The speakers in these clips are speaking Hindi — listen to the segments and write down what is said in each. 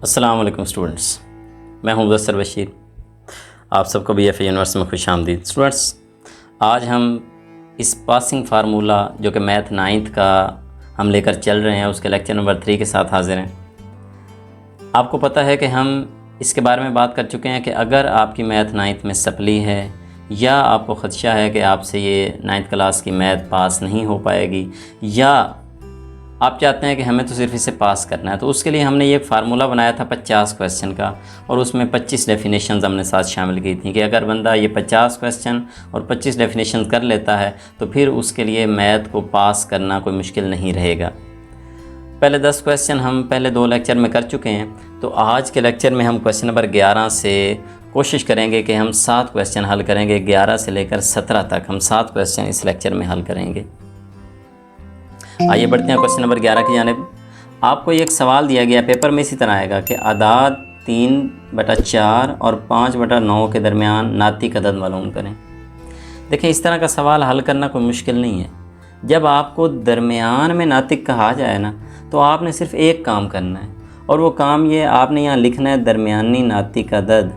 अस्सलाम वालेकुम स्टूडेंट्स, मैं हूं मुदस्सिर बशीर। आप सबको BFA यूनिवर्स में खुश आमदीद। स्टूडेंट्स, आज हम इस पासिंग फार्मूला जो कि मैथ 9th का हम लेकर चल रहे हैं उसके लेक्चर नंबर 3 के साथ हाज़िर हैं। आपको पता है कि हम इसके बारे में बात कर चुके हैं कि अगर आपकी मैथ 9th में सप्ली है या आपको ख़दशा है कि आपसे ये 9th क्लास की मैथ पास नहीं हो पाएगी या आप चाहते हैं कि हमें तो सिर्फ इसे पास करना है, तो उसके लिए हमने ये फार्मूला बनाया था 50 क्वेश्चन का और उसमें 25 डेफिनेशंस हमने साथ शामिल की थी कि अगर बंदा ये 50 क्वेश्चन और 25 डेफिनेशन कर लेता है तो फिर उसके लिए मैथ को पास करना कोई मुश्किल नहीं रहेगा। पहले 10 क्वेश्चन हम पहले 2 लेक्चर में कर चुके हैं, तो आज के लेक्चर में हम क्वेश्चन नंबर 11 से कोशिश करेंगे कि हम 7 क्वेश्चन हल करेंगे। 11 से लेकर 17 तक हम 7 क्वेश्चन इस लेक्चर में हल करेंगे। आइए बढ़ते हैं क्वेश्चन नंबर 11 की जानिब। आपको एक सवाल दिया गया, पेपर में इसी तरह आएगा कि अदाद 3/4 और 5/9 के दरमियान नातिक अदद मालूम करें। देखें, इस तरह का सवाल हल करना कोई मुश्किल नहीं है। जब आपको दरमियान में नातिक कहा जाए ना, तो आपने सिर्फ एक काम करना है और वो काम ये आपने यहाँ लिखना है दरमियानी नातिक अदद।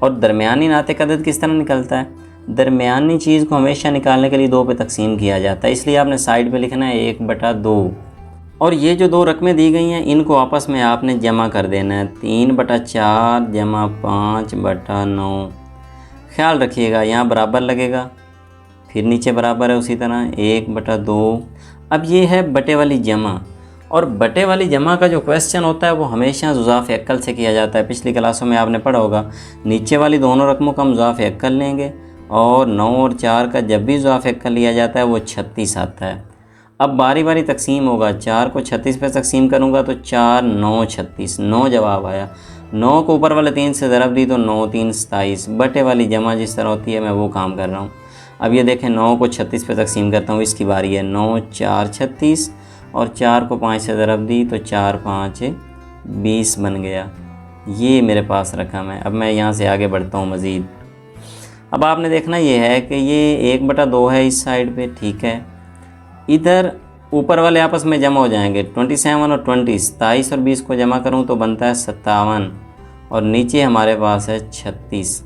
और दरमियानी नातिक अदद किस तरह निकलता है? दरमियानी चीज़ को हमेशा निकालने के लिए 2 पे तकसीम किया जाता है, इसलिए आपने साइड पे लिखना है 1/2। और ये जो 2 रकमें दी गई हैं इनको आपस में आपने जमा कर देना है, 3/4 जमा 5/9। ख्याल रखिएगा यहाँ बराबर लगेगा, फिर नीचे बराबर है उसी तरह 1/2। अब ये है बटे वाली जमा, और बटे वाली जमा का जो क्वेश्चन होता है वो हमेशा ज़ुज़ाफ़ अक्ल से किया जाता है। पिछली क्लासों में आपने पढ़ा होगा, नीचे वाली दोनों रकमों का हम ज़ुज़ाफ़ अक्ल लेंगे और 9 और 4 का जब भी ज़ुज़ाफ़ अक्ल लिया जाता है वो 36 आता है। अब बारी बारी तकसीम होगा, 4 को 36 पे तकसीम करूँगा तो 4 9 36, 9 जवाब आया। 9 को ऊपर वाले 3 से ज़रब दी तो 9 3 27। बटे वाली जमा जिस तरह होती है मैं वो काम कर रहा हूँ। अब ये देखें, 9 को 36 पे तकसीम करता हूँ, इसकी बारी है। 9 4 36 और 4 को 5 से ज़रब दी तो 4 5 20 बन गया। ये मेरे पास रकम है। अब मैं यहाँ से आगे बढ़ता हूँ मज़ीद। अब आपने देखना ये है कि ये 1/2 है इस साइड पे, ठीक है। इधर ऊपर वाले आपस में जमा हो जाएंगे, 27 और 20, 27 और 20 को जमा करूँ तो बनता है 57 और नीचे हमारे पास है 36।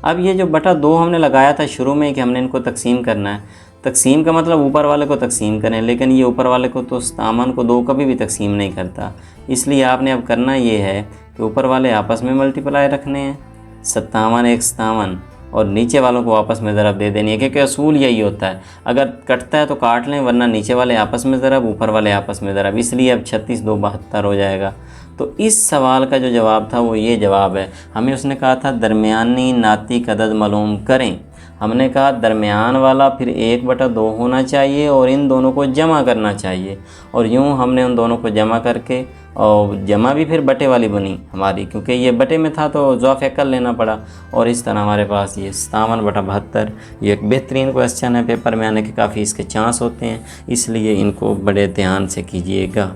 अब ये जो बटा 2 हमने लगाया था शुरू में कि हमने इनको तकसीम करना है, तकसीम का मतलब ऊपर वाले को तकसीम करें, लेकिन ये ऊपर वाले को तो 57 को 2 कभी भी तकसीम नहीं करता। इसलिए आपने अब करना ये है कि ऊपर वाले आपस में मल्टीप्लाई रखने हैं, 57 1 57, और नीचे वालों को आपस में ज़रब दे देनी है, क्योंकि असूल यही होता है, अगर कटता है तो काट लें, वरना नीचे वाले आपस में ज़रब, ऊपर वाले आपस में ज़रब। इसलिए अब 36 2 72 हो जाएगा। तो इस सवाल का जो जवाब था वो ये जवाब है। हमें उसने कहा था दरमियानी नातिक अदद मालूम करें। हमने कहा दरमियान वाला फिर 1/2 होना चाहिए और इन दोनों को जमा करना चाहिए, और यूँ हमने उन दोनों को जमा करके, और जमा भी फिर बटे वाली बनी हमारी, क्योंकि ये बटे में था तो ज़ुज़ाफ़ अक्ल लेना पड़ा। और इस तरह हमारे पास ये 57/72। ये एक बेहतरीन क्वेश्चन है, पेपर में आने के काफ़ी इसके चांस होते हैं, इसलिए इनको बड़े ध्यान से कीजिएगा।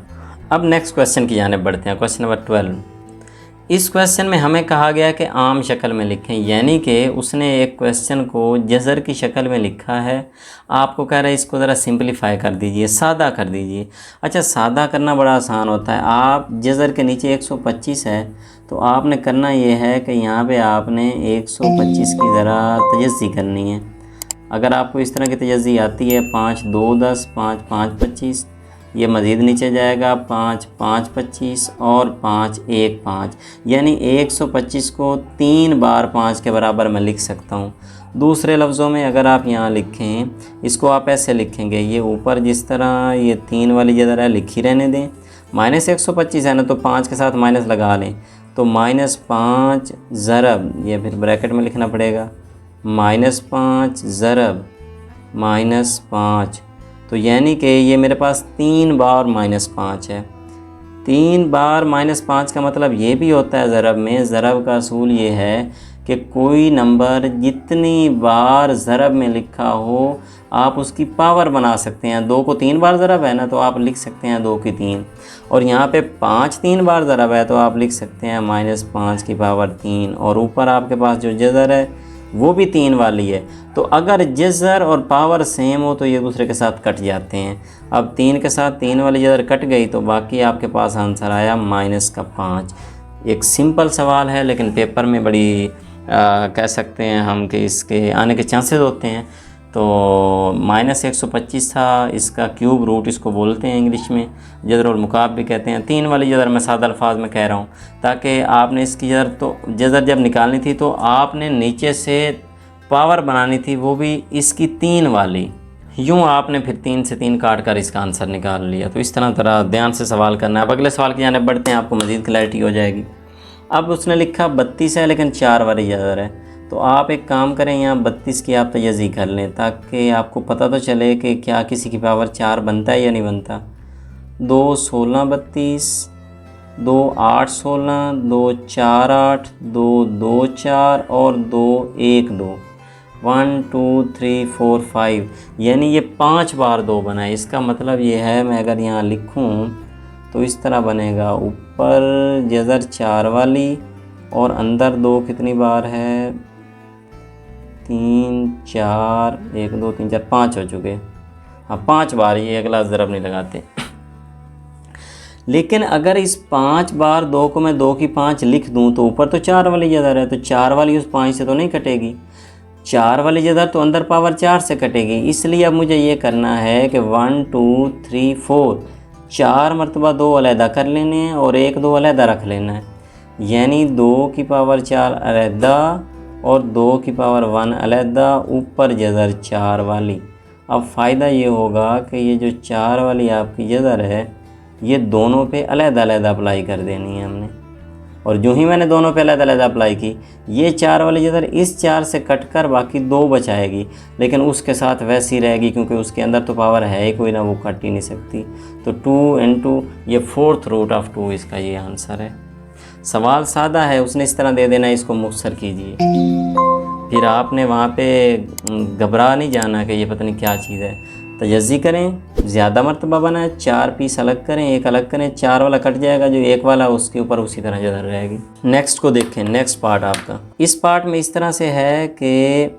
अब नेक्स्ट क्वेश्चन की जाने बढ़ते हैं, क्वेश्चन नंबर 12। इस क्वेश्चन में हमें कहा गया कि आम शक्ल में लिखें, यानी कि उसने एक क्वेश्चन को जज़र की शक्ल में लिखा है। आपको कह रहा है इसको ज़रा सिंपलीफाई कर दीजिए, सादा कर दीजिए। अच्छा, सादा करना बड़ा आसान होता है। आप जज़र के नीचे 125 है तो आपने करना ये है कि यहाँ पे आपने 125 की ज़रा तजज़ी करनी है। अगर आपको इस तरह की तजज़ी आती है, 5 2 10, 5 5 25, ये मज़ीद नीचे जाएगा, 5 5 25 और 5 1 5, यानी 125 को 3 बार 5 के बराबर मैं लिख सकता हूँ। दूसरे लफ्ज़ों में अगर आप यहाँ लिखें, इसको आप ऐसे लिखेंगे, ये ऊपर जिस तरह ये 3 वाली जगह है लिखी रहने दें, -125 है ना, तो 5 के साथ माइनस लगा लें, तो -5 ज़रब, ये फिर ब्रैकेट में लिखना पड़ेगा, -5 ज़रब -5, तो यानी कि ये मेरे पास 3 बार -5 है। 3 बार -5 का मतलब ये भी होता है ज़रब में, ज़रब का असूल ये है कि कोई नंबर जितनी बार ज़रब में लिखा हो आप उसकी पावर बना सकते हैं। 2 को 3 बार ज़रब है ना, तो आप लिख सकते हैं 2 की 3, और यहाँ पे 5 3 बार ज़रब है तो आप लिख सकते हैं -5 की पावर 3, और ऊपर आपके पास जो जज़र है वो भी 3 वाली है। तो अगर जज़र और पावर सेम हो तो ये दूसरे के साथ कट जाते हैं। अब 3 के साथ 3 वाली जज़र कट गई तो बाकी आपके पास आंसर आया -5। एक सिंपल सवाल है लेकिन पेपर में बड़ी कह सकते हैं हम कि इसके आने के चांसेस होते हैं। तो -125 था, इसका क्यूब रूट इसको बोलते हैं इंग्लिश में, जज़र और मुकाब भी कहते हैं। 3 वाली जज़र मैं सादा अल्फाज में कह रहा हूँ ताकि आपने इसकी जज़र जब निकालनी थी तो आपने नीचे से पावर बनानी थी, वो भी इसकी 3 वाली। यूँ आपने फिर 3 से 3 काट कर इसका आंसर निकाल लिया। तो इस तरह ध्यान से सवाल करना है। अब अगले सवाल की जानिब बढ़ते हैं, आपको मज़ीद क्लैरिटी हो जाएगी। अब उसने लिखा 32 है लेकिन 4 वाली जज़र है। तो आप एक काम करें, यहाँ 32 की आप तजज़ी कर लें ताकि आपको पता तो चले कि क्या किसी की पावर 4 बनता है या नहीं बनता। 2 16 32, 2 8 16, 2 4 8, 2 2 4 और 2 1 2, 1 2 3 4 5, यानी ये 5 बार 2 बना है। इसका मतलब ये है, मैं अगर यहाँ लिखूँ तो इस तरह बनेगा, ऊपर जज़र 4 वाली और अंदर 2 कितनी बार है, 3 4 1 2 3 4 5 हो चुके। हाँ 5 बार, ये अगला ज़रब नहीं लगाते। लेकिन अगर इस 5 बार 2 को मैं 2 की 5 लिख दूं तो ऊपर तो 4 वाली जज़र है, तो 4 वाली उस 5 से तो नहीं कटेगी। 4 वाली जज़र तो अंदर पावर 4 से कटेगी। इसलिए अब मुझे ये करना है कि 1 2 3 4 4 मरतबा 2 अलहदा कर लेने हैं और 1 2 अलहदा रख लेना है, यानी 2 की पावर 4 अलहदा और 2 की पावर 1 अलहदा, ऊपर जज़र 4 वाली। अब फ़ायदा ये होगा कि ये जो 4 वाली आपकी जज़र है ये दोनों पे अलहदा अलहदा अप्लाई कर देनी है हमने, और जो ही मैंने दोनों पे अलहदा अलहदा अप्लाई की, ये 4 वाली जज़र इस 4 से कट कर बाकी 2 बचाएगी, लेकिन उसके साथ वैसी रहेगी क्योंकि उसके अंदर तो पावर है ही कोई ना, वो कट ही नहीं सकती। तो 2 × ये 4th रूट ऑफ 2 इसका ये आंसर है। सवाल सादा है, उसने इस तरह दे देना, इसको मुख्तसर कीजिए। फिर आपने वहाँ पे घबरा नहीं जाना कि ये पता नहीं क्या चीज़ है। तजज़ी करें, ज़्यादा मरतबा बनाए, 4 पीस अलग करें, 1 अलग करें, 4 वाला कट जाएगा, जो 1 वाला उसके ऊपर उसी तरह जज़र रहेगी। नेक्स्ट को देखें, नेक्स्ट पार्ट आपका। इस पार्ट में इस तरह से है कि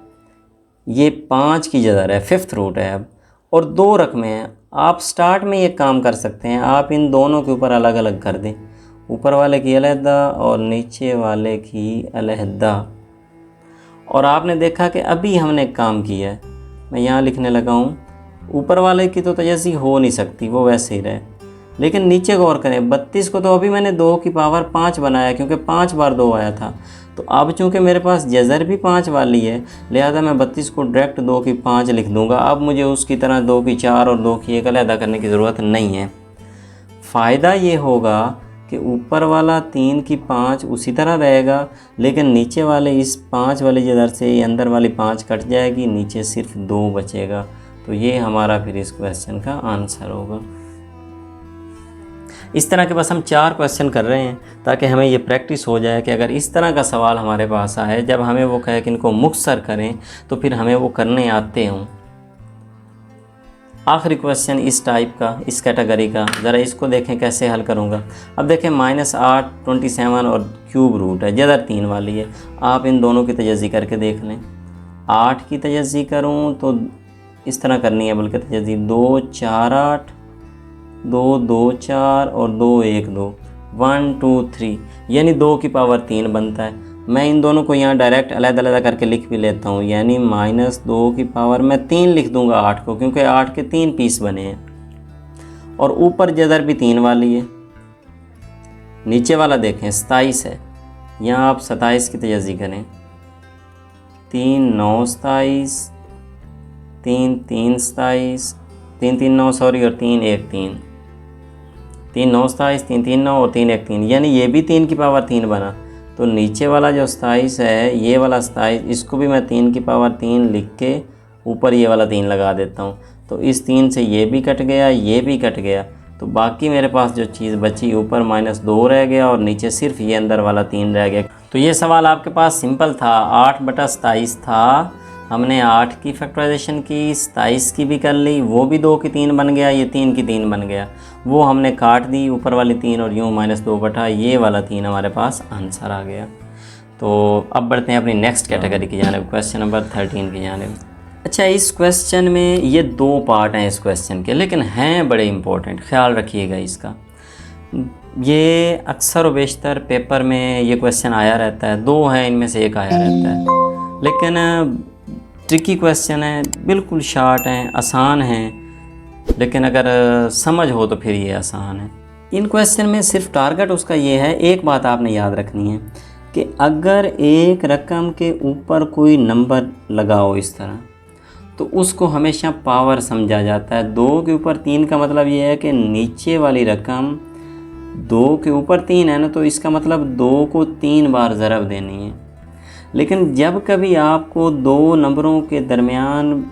ये 5 की जज़र है, 5th रूट है अब, और 2 रकमें हैं। आप स्टार्ट में ये काम कर सकते हैं, आप इन दोनों के ऊपर अलग अलग कर दें, ऊपर वाले की अलहदा और नीचे वाले की अलहदा। और आपने देखा कि अभी हमने काम किया है, मैं यहाँ लिखने लगा हूँ, ऊपर वाले की तो तजज़ी हो नहीं सकती, वो वैसे ही रहे, लेकिन नीचे गौर करें, 32 को तो अभी मैंने 2 की पावर 5 बनाया क्योंकि 5 बार 2 आया था। तो अब चूँकि मेरे पास जज़र भी 5 वाली है, लिहाजा मैं 32 को डायरेक्ट 2 की 5 लिख दूँगा। अब मुझे उसकी तरह 2 की 4 और 2 की 1 अलहदा करने की ज़रूरत नहीं है। फ़ायदा ये होगा कि ऊपर वाला 3 की 5 उसी तरह रहेगा, लेकिन नीचे वाले इस 5 वाली जज़र से ये अंदर वाली 5 कट जाएगी, नीचे सिर्फ 2 बचेगा। तो ये हमारा फिर इस क्वेश्चन का आंसर होगा। इस तरह के बस हम 4 क्वेश्चन कर रहे हैं ताकि हमें ये प्रैक्टिस हो जाए कि अगर इस तरह का सवाल हमारे पास आए, जब हमें वो कहे कि इनको मुख्तसर करें, तो फिर हमें वो करने आते हों। आखिरी क्वेश्चन इस टाइप का, इस कैटेगरी का, ज़रा इसको देखें कैसे हल करूँगा। अब देखें -8 27 और क्यूब रूट है, जज़र 3 वाली है। आप इन दोनों की तजज़ी करके देख लें। 8 की तजज़ी करूँ तो इस तरह करनी है, बल्कि तजज़ी 2 4 8, 2 2 4 और 2 1 2, 1 2 3, यानी 2 की पावर 3 बनता है। मैं इन दोनों को यहाँ डायरेक्ट अलग-अलग करके लिख भी लेता हूँ, यानी -2 की पावर मैं 3 लिख दूँगा 8 को, क्योंकि 8 के 3 पीस बने हैं, और ऊपर जज़र भी 3 वाली है। नीचे वाला देखें 27 है, यहाँ आप 27 की तजज़ी करें। 3 9 27, 3 3 27, 3 3 9 सॉरी, और 3 1 3, 3 9 27, 3 3 9 और 3 1 3, यानी ये भी 3 की पावर 3 बना। तो नीचे वाला जो 27 है, ये वाला 27, इसको भी मैं 3 की पावर 3 लिख के ऊपर ये वाला 3 लगा देता हूँ। तो इस 3 से ये भी कट गया, ये भी कट गया, तो बाकी मेरे पास जो चीज़ बची, ऊपर -2 रह गया और नीचे सिर्फ ये अंदर वाला 3 रह गया। तो ये सवाल आपके पास सिंपल था, 8/27 था। हमने 8 की फैक्टराइजेशन की, 27 की भी कर ली, वो भी 2 की 3 बन गया, ये 3 की 3 बन गया, वो हमने काट दी ऊपर वाली 3, और यूँ -2 बटा ये वाला 3 हमारे पास आंसर आ गया। तो अब बढ़ते हैं अपनी नेक्स्ट कैटेगरी की जानिब, क्वेश्चन नंबर 13 की जानिब। अच्छा, इस क्वेश्चन में ये 2 पार्ट हैं इस क्वेश्चन के, लेकिन हैं बड़े इम्पोर्टेंट, ख्याल रखिएगा इसका। ये अक्सर व बेशतर पेपर में ये क्वेश्चन आया रहता है, 2 हैं इनमें से एक आया रहता है, लेकिन ट्रिकी क्वेश्चन है, बिल्कुल शॉर्ट हैं, आसान हैं, लेकिन अगर समझ हो तो फिर ये आसान है। इन क्वेश्चन में सिर्फ टारगेट उसका ये है, एक बात आपने याद रखनी है कि अगर एक रकम के ऊपर कोई नंबर लगाओ इस तरह, तो उसको हमेशा पावर समझा जाता है। 2 के ऊपर 3 का मतलब ये है कि नीचे वाली रकम 2 के ऊपर 3 है ना, तो इसका मतलब 2 को 3 बार ज़रब देनी है। लेकिन जब कभी आपको 2 नंबरों के दरमियान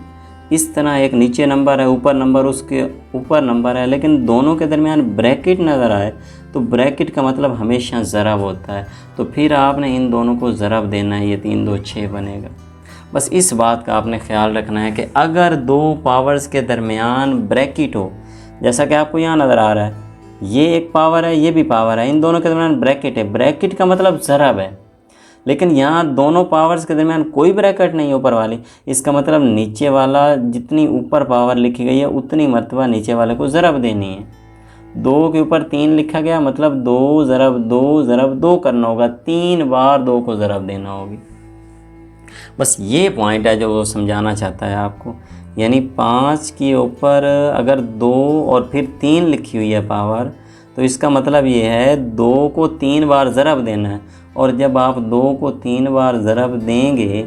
इस तरह एक नीचे नंबर है, ऊपर नंबर उसके ऊपर नंबर है, लेकिन दोनों के दरमियान ब्रैकेट नज़र आए, तो ब्रैकेट का मतलब हमेशा ज़रब होता है, तो फिर आपने इन दोनों को ज़रब देना है, ये 3 2 6 बनेगा। बस इस बात का आपने ख्याल रखना है कि अगर 2 पावर्स के दरमियान ब्रैकेट हो, जैसा कि आपको यहाँ नज़र आ रहा है, ये एक पावर है, ये भी पावर है, इन दोनों के दरमियान ब्रैकेट है, ब्रैकेट का मतलब ज़रब है, लेकिन यहाँ दोनों पावर्स के दरमियान कोई ब्रैकेट नहीं है ऊपर वाली, इसका मतलब नीचे वाला जितनी ऊपर पावर लिखी गई है उतनी मरतबा नीचे वाले को ज़रब देनी है। 2 के ऊपर 3 लिखा गया, मतलब 2 ज़रब 2 ज़रब 2 करना होगा, 3 बार 2 को ज़रब देना होगी। बस ये पॉइंट है जो वो समझाना चाहता है आपको, यानी 5 के ऊपर अगर 2 और फिर 3 लिखी हुई है पावर, तो इसका मतलब ये है 2 को 3 बार ज़रब देना है, और जब आप 2 को 3 बार ज़रब देंगे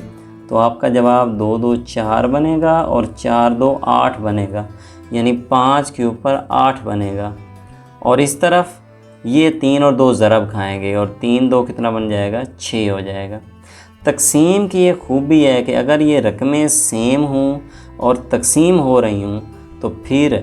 तो आपका जवाब 2 2 4 बनेगा और 4 2 8 बनेगा, यानी 5 के ऊपर 8 बनेगा। और इस तरफ ये 3 और 2 ज़रब खाएंगे और 3 2 कितना बन जाएगा, 6 हो जाएगा। तकसीम की ये खूबी है कि अगर ये रकमें सेम हों और तकसीम हो रही हूँ तो फिर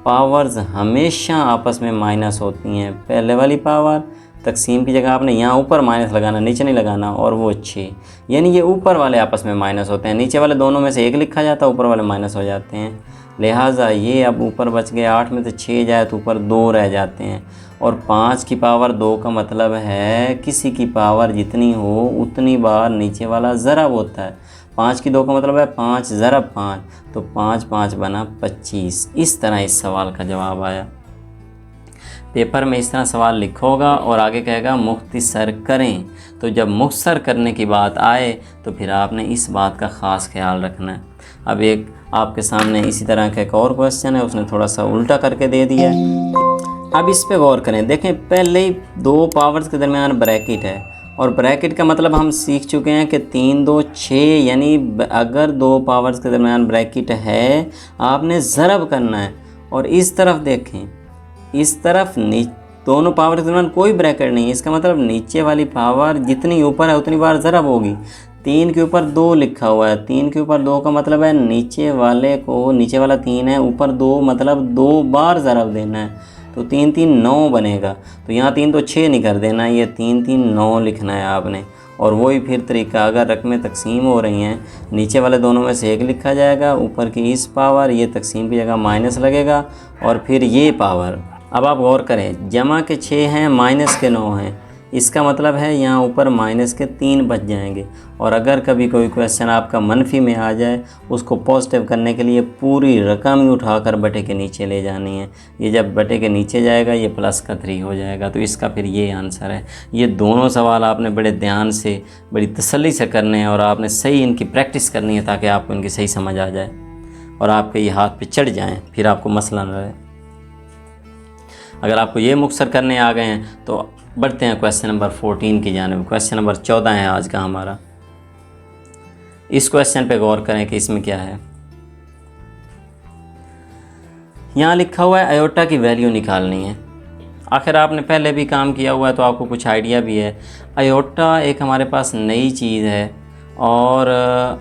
पावर्स हमेशा आपस में माइनस होती हैं। पहले वाली पावर तकसीम की जगह आपने यहाँ ऊपर माइनस लगाना, नीचे नहीं लगाना, और वो 6, यानी ये ऊपर वाले आपस में माइनस होते हैं, नीचे वाले दोनों में से एक लिखा जाता है, ऊपर वाले माइनस हो जाते हैं। लिहाजा ये अब ऊपर बच गए 8 में से 6 जाए तो ऊपर 2 रह जाते हैं, और 5 की पावर 2 का मतलब है किसी की पावर जितनी हो उतनी बार नीचे वाला ज़रब होता है। 5 की 2 का मतलब है 5 ज़रब 5, तो 5 5 बना 25। इस तरह इस सवाल का जवाब आया। पेपर में इस तरह सवाल लिखोगा और आगे कहेगा मुख्तसर करें, तो जब मुख्तसर करने की बात आए तो फिर आपने इस बात का ख़ास ख्याल रखना है। अब एक आपके सामने इसी तरह का एक और क्वेश्चन है, उसने थोड़ा सा उल्टा करके दे दिया है। अब इस पे गौर करें, देखें पहले ही 2 पावर्स के दरमियान ब्रैकेट है, और ब्रैकेट का मतलब हम सीख चुके हैं कि 3 2 6, यानी अगर 2 पावर्स के दरमियान ब्रैकेट है आपने ज़रब करना है। और इस तरफ देखें, इस तरफ दोनों पावर के दरमियान कोई ब्रैकेट नहीं है, इसका मतलब नीचे वाली पावर जितनी ऊपर है उतनी बार ज़रब होगी। 3 के ऊपर 2 लिखा हुआ है, 3 के ऊपर 2 का मतलब है नीचे वाले को, नीचे वाला 3 है, ऊपर 2 मतलब 2 बार ज़रब देना है, तो 3 3 9 बनेगा। तो यहाँ 3 तो 6 नहीं कर देना, ये 3 3 9 लिखना है आपने। और वही फिर तरीका, अगर रकमें तकसीम हो रही हैं, नीचे वाले दोनों में से एक लिखा जाएगा, ऊपर की इस पावर, ये तकसीम की जगह माइनस लगेगा, और फिर ये पावर। अब आप गौर करें, जमा के 6 हैं, माइनस के 9 हैं, इसका मतलब है यहाँ ऊपर माइनस के 3 बच जाएंगे। और अगर कभी कोई क्वेश्चन आपका मनफी में आ जाए, उसको पॉजिटिव करने के लिए पूरी रकम ही उठाकर बटे के नीचे ले जानी है। ये जब बटे के नीचे जाएगा ये प्लस का 3 हो जाएगा, तो इसका फिर ये आंसर है। ये दोनों सवाल आपने बड़े ध्यान से, बड़ी तसल्ली से करने हैं, और आपने सही इनकी प्रैक्टिस करनी है ताकि आपको इनकी सही समझ आ जाए और आपके ये हाथ पे चढ़ जाएँ, फिर आपको मसला न रहे। अगर आपको ये मुख्तसर करने आ गए हैं तो बढ़ते हैं क्वेश्चन नंबर 14 की जानिब। क्वेश्चन नंबर 14 है आज का हमारा। इस क्वेश्चन पे गौर करें कि इसमें क्या है। यहाँ लिखा हुआ है अयोटा की वैल्यू निकालनी है। आखिर आपने पहले भी काम किया हुआ है तो आपको कुछ आइडिया भी है। अयोटा एक हमारे पास नई चीज़ है, और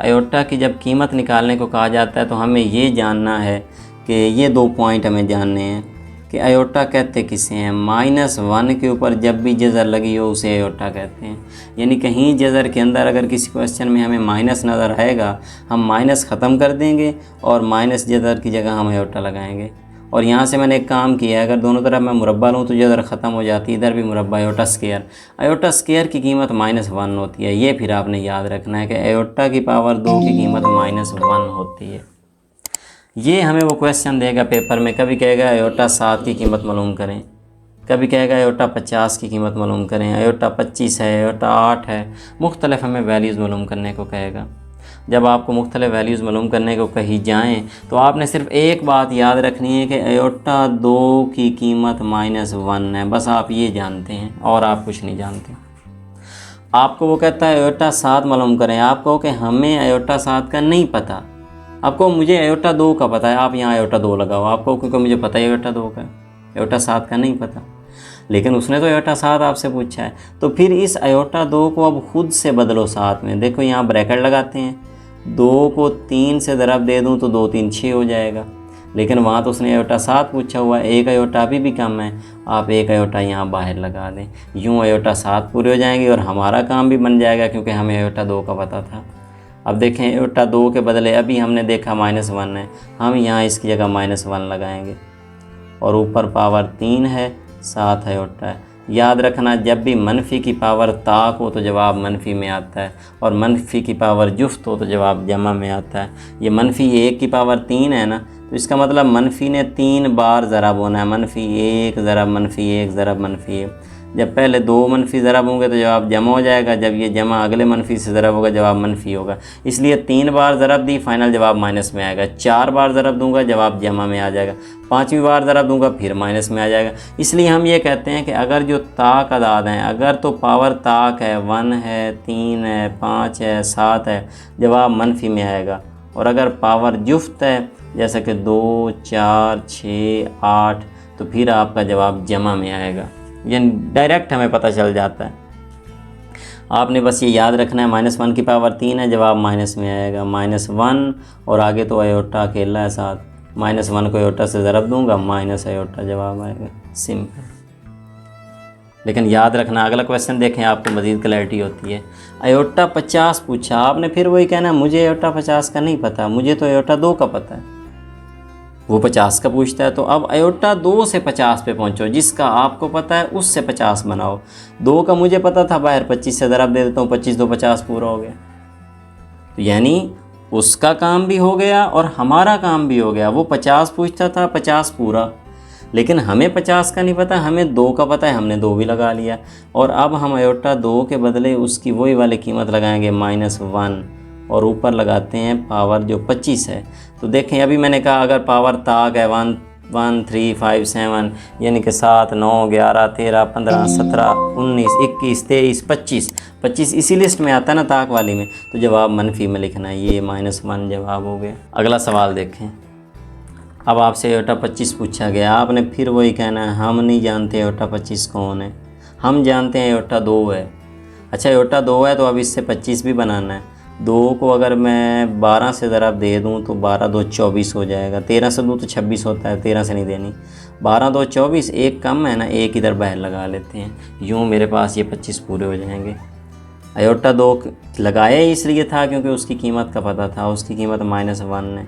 अयोटा की जब कीमत निकालने को कहा जाता है तो हमें ये जानना है कि ये 2 पॉइंट हमें जानने हैं कि अयोटा कहते किसे हैं। -1 के ऊपर जब भी जज़र लगी हो उसे अयोटा कहते हैं। यानी कहीं जज़र के अंदर अगर किसी क्वेश्चन में हमें माइनस नज़र आएगा, हम माइनस ख़त्म कर देंगे और माइनस जज़र की जगह हम अयोटा लगाएंगे। और यहाँ से मैंने एक काम किया है, अगर दोनों तरफ मैं मुरब्बा लूँ तो ये इधर ख़त्म हो जाती है, इधर भी मुरब्बा आयोटा स्क्वायर। आयोटा स्क्वायर की कीमत -1 होती है। ये फिर आपने याद रखना है कि आयोटा की पावर 2 की कीमत -1 होती है। ये हमें वो क्वेश्चन देगा पेपर में, कभी कहेगा आयोटा 7 की कीमत मालूम करें, कभी कहेगा आयोटा 50 की कीमत मालूम करें, आयोटा 25 है, आयोटा 8 है, मुख्तलिफ हमें वैल्यूज़ मालूम करने को कहेगा। जब आपको मुख्तलिफ वैल्यूज़ मालूम करने को कही जाएँ तो आपने सिर्फ एक बात याद रखनी है कि आयोटा 2 की कीमत -1 है, बस आप ये जानते हैं और आप कुछ नहीं जानते। आपको वो कहता है आयोटा 7 मालूम करें, आप कहो कि हमें आयोटा 7 का नहीं पता, आपको मुझे आयोटा 2 का पता है, आप यहाँ आयोटा 2 लगाओ, आपको क्योंकि मुझे पता है आयोटा 2 का, आयोटा 7 का नहीं पता। लेकिन उसने तो आयोटा 7 आपसे पूछा है, तो फिर इस आयोटा 2 को अब खुद से बदलो 7 में। देखो यहाँ ब्रैकेट लगाते हैं, 2 को 3 से ज़रब दे दूँ तो 2 3 6 हो जाएगा, लेकिन वहाँ तो उसने आयोटा 7 पूछा हुआ है, एक आयोटा अभी भी कम है, आप एक आयोटा यहाँ बाहर लगा दें, यूँ आयोटा 7 पूरे हो जाएंगे और हमारा काम भी बन जाएगा क्योंकि हमें आयोटा 2 का पता था। अब देखें आयोटा 2 के बदले अभी हमने देखा -1 है, हम यहाँ इसकी जगह -1 लगाएंगे और ऊपर पावर 3 है, 7 आयोटा है। याद रखना जब भी मनफी की पावर ताक हो तो जवाब मनफी में आता है और मनफी की पावर जुफ्त हो तो जवाब जमा में आता है। ये मनफी 1 की पावर 3 है ना, तो इसका मतलब मनफी ने 3 बार ज़रब होना है, -1 ज़रब -1 ज़रब -1। जब पहले 2 मनफी ज़रब होंगे तो जवाब जमा हो जाएगा, जब ये जमा अगले मनफी से ज़रब होगा जवाब मनफी होगा। इसलिए 3 बार ज़रब दी, फाइनल जवाब माइनस में आएगा। 4 बार ज़रब दूंगा जवाब जमा में आ जाएगा, 5वीं बार ज़रब दूंगा फिर माइनस में आ जाएगा। इसलिए हम ये कहते हैं कि अगर जो ताक अदाद हैं, अगर तो पावर ताक है 1 है, 3 है, 5 है, 7 है, जवाब मनफी में आएगा। और अगर पावर जुफ्त है जैसे कि 2, 4, 6, 8 तो फिर आपका जवाब जमा में आएगा। यानी डायरेक्ट हमें पता चल जाता है। आपने बस ये याद रखना है -1 की पावर 3 है, जवाब माइनस में आएगा, -1 और आगे तो आयोटा अकेला है साथ, -1 को आयोटा से ज़रब दूंगा माइनस आयोटा जवाब आएगा, सिंपल। लेकिन याद रखना अगला क्वेश्चन देखें आपको मज़ीद क्लैरिटी होती है। आयोटा 50 पूछा, आपने फिर वही कहना मुझे आयोटा 50 का नहीं पता, मुझे तो आयोटा 2 का पता है। वो 50 का पूछता है तो अब आयोटा 2 से 50 पे पहुंचो, जिसका आपको पता है उससे 50 बनाओ। 2 का मुझे पता था, बाहर 25 से ज़रब दे देता हूँ, 25 2 50 पूरा हो गया। तो यानी उसका काम भी हो गया और हमारा काम भी हो गया। वो 50 पूछता था, 50 पूरा, लेकिन हमें 50 का नहीं पता, हमें 2 का पता है, हमने 2 भी लगा लिया। और अब हम आयोटा 2 के बदले उसकी वही वाली कीमत लगाएंगे -1 और ऊपर लगाते हैं पावर जो 25 है। तो देखें अभी मैंने कहा अगर पावर ताक है 1 1 3 5 7 यानी कि 7 9 11 13 15 17 19 21 23 25 25 इसी लिस्ट में आता है ना ताक वाली में, तो जवाब मनफी में लिखना है, ये -1 जवाब हो गया। अगला सवाल देखें। अब आपसे आयोटा 25 पूछा गया, आपने फिर वही कहना है हम नहीं जानते आयोटा 25 कौन है, हम जानते हैं आयोटा 2 है। अच्छा आयोटा 2 है तो अब इससे 25 भी बनाना है। 2 को अगर मैं 12 से ज़रब दे दूं तो 12 2 24 हो जाएगा, 13 से दूँ तो 26 होता है, 13 से नहीं देनी, 12 2 24, एक कम है ना, एक इधर बाहर लगा लेते हैं, यूँ मेरे पास ये 25 पूरे हो जाएंगे। आयोटा 2 लगाया ही इसलिए था क्योंकि उसकी कीमत का पता था, उसकी कीमत -1 है,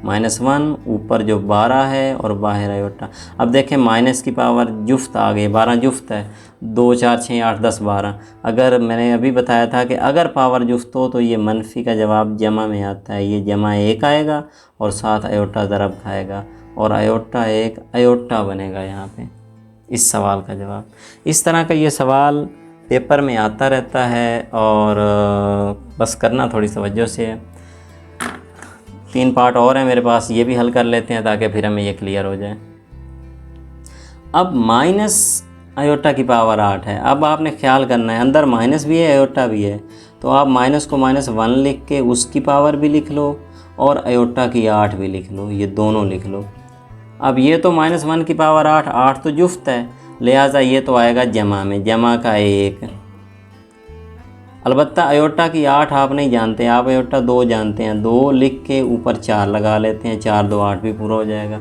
-1 ऊपर जो 12 है और बाहर आयोटा। अब देखें माइनस की पावर जुफ्त आ गई, 12 जुफ्त है, 2 4 6 8 10 12। अगर मैंने अभी बताया था कि अगर पावर जुफ्त हो तो ये मनफी का जवाब जमा में आता है, ये जमा 1 आएगा और साथ आयोटा ज़रब खाएगा और आयोटा 1 आयोटा बनेगा यहाँ पे इस सवाल का जवाब। इस तरह का ये सवाल पेपर में आता रहता है और बस करना थोड़ी तवज्जो से है। 3 पार्ट और हैं मेरे पास, ये भी हल कर लेते हैं ताकि फिर हमें ये क्लियर हो जाए। अब माइनस आयोटा की पावर 8 है, अब आपने ख्याल करना है अंदर माइनस भी है आयोटा भी है, तो आप माइनस को -1 लिख के उसकी पावर भी लिख लो और आयोटा की 8 भी लिख लो, ये दोनों लिख लो। अब ये तो -1 की पावर 8, 8 तो जुफ्त है, लिहाजा ये तो आएगा जमा में, जमा का 1। अलबत्ता आयोटा की 8 आप नहीं जानते, आप आयोटा 2 जानते हैं, 2 लिख के ऊपर 4 लगा लेते हैं, 4 2 8 भी पूरा हो जाएगा।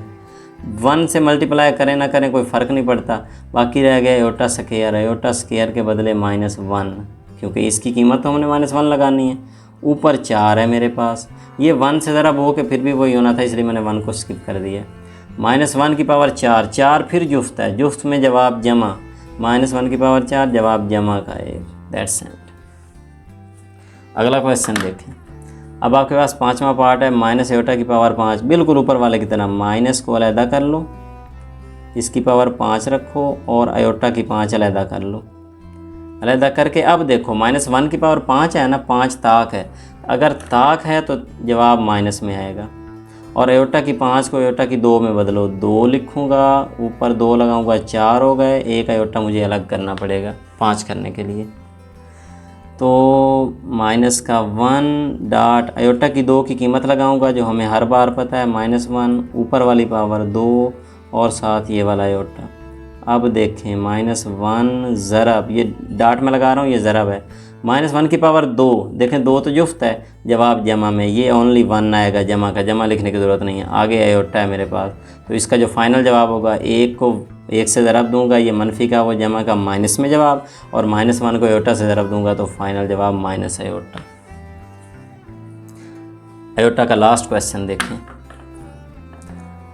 1 से मल्टीप्लाई करें ना करें कोई फ़र्क नहीं पड़ता। बाकी रह गया आयोटा स्क्वायर, आयोटा स्क्वायर के बदले -1 क्योंकि इसकी कीमत तो हमने -1 लगानी है। ऊपर 4 है मेरे पास, ये 1 से ज़रा हो के फिर भी वही होना था, इसलिए मैंने 1 को स्किप कर दिया। -1 की पावर 4, 4 फिर जुफ्त है, जुफ्त में जवाब जमा, -1 की पावर 4 जवाब जमा का 1, दैट्स इट। अगला क्वेश्चन देखें। अब आपके पास 5वां पार्ट है माइनस आयोटा की पावर 5, बिल्कुल ऊपर वाले की तरह माइनस को अलहदा कर लो, इसकी पावर 5 रखो और आयोटा की 5 अलहदा कर लो। अलहदा करके अब देखो -1 की पावर 5 है ना, 5 ताक है, अगर ताक है तो जवाब माइनस में आएगा। और आयोटा की 5 को आयोटा की 2 में बदलो, 2 लिखूँगा, ऊपर 2 लगाऊंगा, 4 हो गए, एक आयोटा मुझे अलग करना पड़ेगा 5 करने के लिए। तो माइनस का 1 डॉट आयोटा की 2 की कीमत लगाऊंगा जो हमें हर बार पता है -1, ऊपर वाली पावर 2 और साथ ये वाला आयोटा। अब देखें -1 ज़रब, ये डॉट में लगा रहा हूँ, ये ज़रब है, -1 की पावर 2, देखें 2 तो जुफ्त है, जवाब जमा में, ये ओनली 1 आएगा, जमा का, जमा लिखने की ज़रूरत नहीं है, आगे आयोटा है मेरे पास। तो इसका जो फाइनल जवाब होगा, 1 को 1 से ज़रब दूंगा, ये मनफी का वो जमा का माइनस में जवाब, और -1 को आयोटा से ज़रब दूंगा तो फाइनल जवाब माइनस आयोटा। आयोटा का लास्ट क्वेश्चन देखें।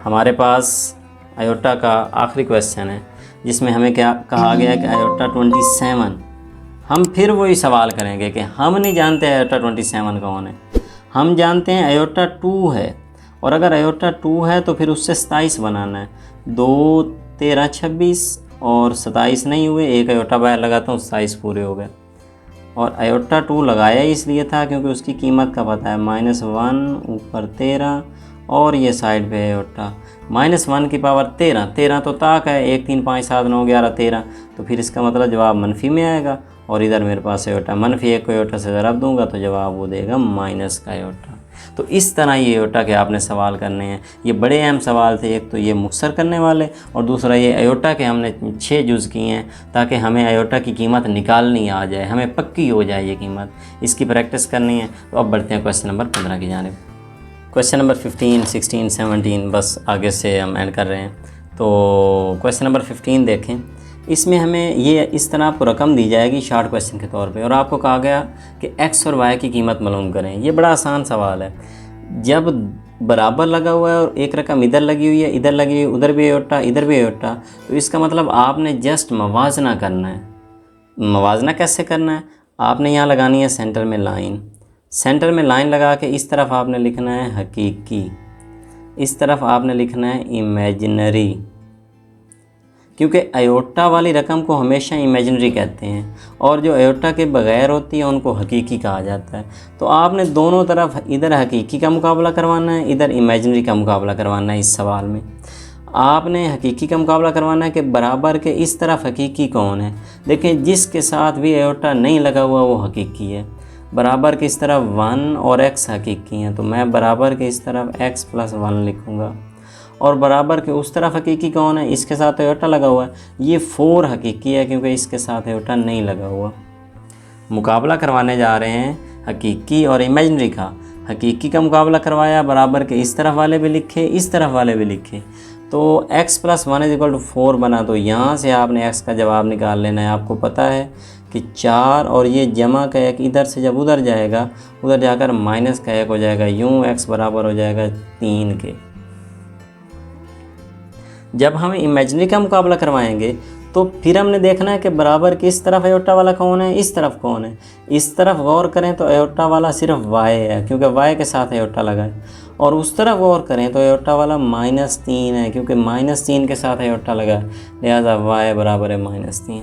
हमारे पास आयोटा का आखिरी क्वेश्चन है जिसमें हमें क्या कहा गया है कि आयोटा 27, हम फिर वही सवाल करेंगे कि हम नहीं जानते आयोटा 27 कौन है, हम जानते हैं आयोटा 2 है, और अगर आयोटा 2 है तो फिर उससे 27 बनाना है, 2 13 26 और 27 नहीं हुए, एक आयोटा बाहर लगाता हूँ, 27 पूरे हो गए। और आयोटा 2 लगाया इसलिए था क्योंकि उसकी कीमत का पता है, -1 ऊपर 13 और ये साइड पे आयोटा, -1 की पावर 13, 13 तो ताक है, 1 3 5 7 9 11 13, तो फिर इसका मतलब जवाब मनफी में आएगा, और इधर मेरे पास आयोटा, -1 को आयोटा से ज़रब दूंगा तो जवाब वो देगा माइनस का आयोटा। तो इस तरह ये आयोटा के आपने सवाल करने हैं, ये बड़े अहम सवाल थे, एक तो ये मुख्तसर करने वाले, और दूसरा ये आयोटा के हमने 6 जुज़ किए हैं ताकि हमें आयोटा की कीमत निकालनी आ जाए, हमें पक्की हो जाए ये कीमत, इसकी प्रैक्टिस करनी है। तो अब बढ़ते हैं क्वेश्चन नंबर 15 की जानिब। क्वेश्चन नंबर 15, 16, 17 बस आगे से हम एंड कर रहे हैं। तो क्वेश्चन नंबर 15 देखें, इसमें हमें ये इस तरह आपको रकम दी जाएगी शॉर्ट क्वेश्चन के तौर पे, और आपको कहा गया कि x और y की कीमत मालूम करें। ये बड़ा आसान सवाल है, जब बराबर लगा हुआ है और एक रकम इधर लगी हुई है, इधर लगी हुई है, उधर भी आयोटा, इधर भी आयोटा, तो इसका मतलब आपने जस्ट मवाजना करना है। मवाजना कैसे करना है, आपने यहाँ लगानी है सेंटर में लाइन, सेंटर में लाइन लगा के इस तरफ आपने लिखना है हकीकी, इस तरफ आपने लिखना है इमेजिनरी, क्योंकि आयोटा वाली रकम को हमेशा इमेजिनरी कहते हैं और जो आयोटा के बगैर होती है उनको हकीकी कहा जाता है। तो आपने दोनों तरफ इधर हकीकी का मुकाबला करवाना है, इधर इमेजिनरी का मुकाबला करवाना है। इस सवाल में आपने हकीकी का मुकाबला करवाना है कि बराबर के इस तरफ हकीकी कौन है। देखें जिसके साथ भी आयोटा नहीं लगा हुआ वो हकीकी है, बराबर के इस तरफ 1 और x हकीकी हैं, तो मैं बराबर के इस तरफ x + 1 लिखूँगा, और बराबर के उस तरफ हकीकी कौन है, इसके साथ आयोटा लगा हुआ है, ये 4 हकीकी है क्योंकि इसके साथ आयोटा नहीं लगा हुआ। मुकाबला करवाने जा रहे हैं हकीकी और इमेजिनरी का। हकीकी का मुकाबला करवाया, बराबर के इस तरफ वाले भी लिखे, इस तरफ वाले भी लिखे, तो x + 1 = 4 बना। तो यहाँ से आपने x का जवाब निकाल लेना है। आपको पता है कि 4 और ये जमा का 1 इधर से जब उधर जाएगा, उधर जाकर माइनस का 1 हो जाएगा, यूँ x बराबर हो जाएगा 3 के। जब हम इमेजिनरी का मुकाबला करवाएंगे तो फिर हमने देखना है कि बराबर किस तरफ आयोटा वाला कौन है, इस तरफ कौन है। इस तरफ गौर करें तो आयोटा वाला सिर्फ y है क्योंकि y के साथ आयोटा लगा है, और उस तरफ गौर करें तो आयोटा वाला -3 है क्योंकि -3 के साथ आयोटा लगा है, लिहाजा y बराबर है -3।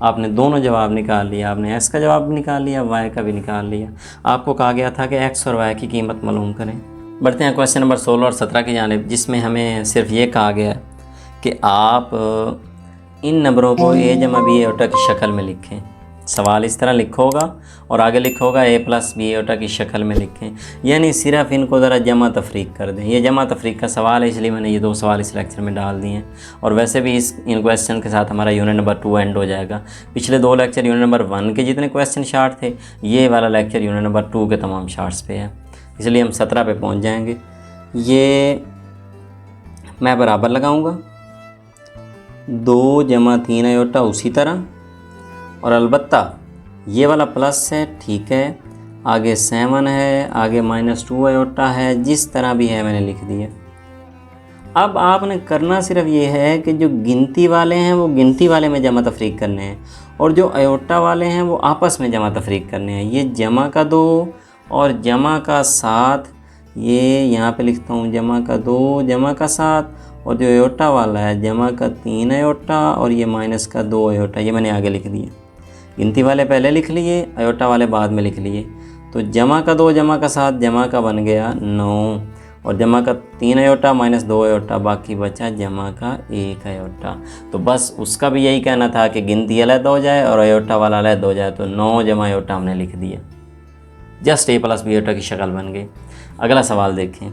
आपने दोनों जवाब निकाल लिया, आपने x का जवाब भी निकाल लिया, y का भी निकाल लिया। आपको कहा गया था कि x और y की कीमत मालूम करें। बढ़ते हैं क्वेश्चन नंबर 16 और 17 की जानिब, जिसमें हमें सिर्फ ये कहा गया है कि आप इन नंबरों को a जमा b आयोटा की शक्ल में लिखें। सवाल इस तरह लिखा होगा और आगे लिखा होगा a + b आयोटा की शक्ल में लिखें, यानी सिर्फ इनको ज़रा जमा तफरीक कर दें। ये जमा तफरीक का सवाल है इसलिए मैंने ये 2 सवाल इस लेक्चर में डाल दिए हैं, और वैसे भी इन क्वेश्चन के साथ हमारा यूनिट नंबर 2 एंड हो जाएगा। पिछले 2 लेक्चर यूनिट नंबर 1 के जितने क्वेश्चन शार्ट थे, ये वाला लेक्चर यूनिट नंबर 2 के तमाम शार्ट्स पे है, इसलिए हम 17 पे पहुँच जाएँगे। ये मैं बराबर लगाऊँगा 2 जमा 3 आयोटा उसी तरह, और अलबत्ता ये वाला प्लस है, ठीक है, आगे 7 है, आगे -2 आयोटा है, जिस तरह भी है मैंने लिख दिया। अब आपने करना सिर्फ ये है कि जो गिनती वाले हैं वो गिनती वाले में जमा तफरीक करने हैं, और जो अयोटा वाले हैं वो आपस में जमा तफरीक करने हैं। ये जमा का 2 और जमा का 7, ये यहाँ पे लिखता हूँ, जमा का 2 जमा का 7, और जो अयोटा वाला है जमा का 3 अयोटा और ये माइनस का 2 अयोटा, ये मैंने आगे लिख दिए। गिनती वाले पहले लिख लिए, अयोटा वाले बाद में लिख लिए। तो जमा का 2 जमा का 7 जमा का बन गया 9, और जमा का 3 अयोटा माइनस 2 अयोटा, बाकी बचा जमा का 1 अयोटा। तो बस उसका भी यही कहना था कि गिनती अलग हो जाए और अयोटा वाला अलग हो जाए, तो 9 जमा अयोटा हमने लिख दिया। Just a plus B iota की शक्ल बन गई। अगला सवाल देखें।